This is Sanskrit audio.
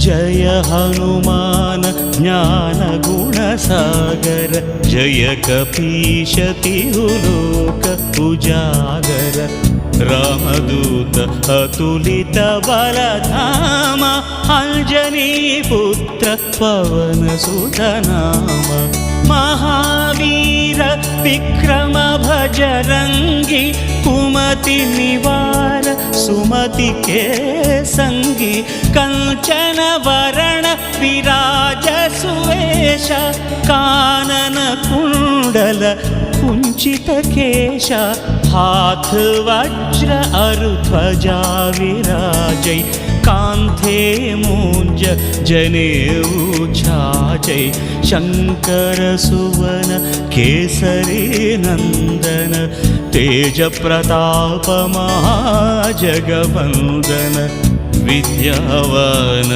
जय हनुमान ज्ञानगुणसागर जय कपीश तिरुलोक उजागर रामदूत अतुलित बलधाम अंजनीपुत्र पवनसुत नाम महावीर विक्रम भजरंगी कुमति निवार सुमति के संगी कंचन वरण विराज सुवेश कानन कुंडल कुंचित केश हाथ वज्र अरुध्वजा विराजै कांधे मूंज जनेऊ छाजै शंकर सुवन केसरी नंदन तेज प्रताप महाजगवंदन विद्यावान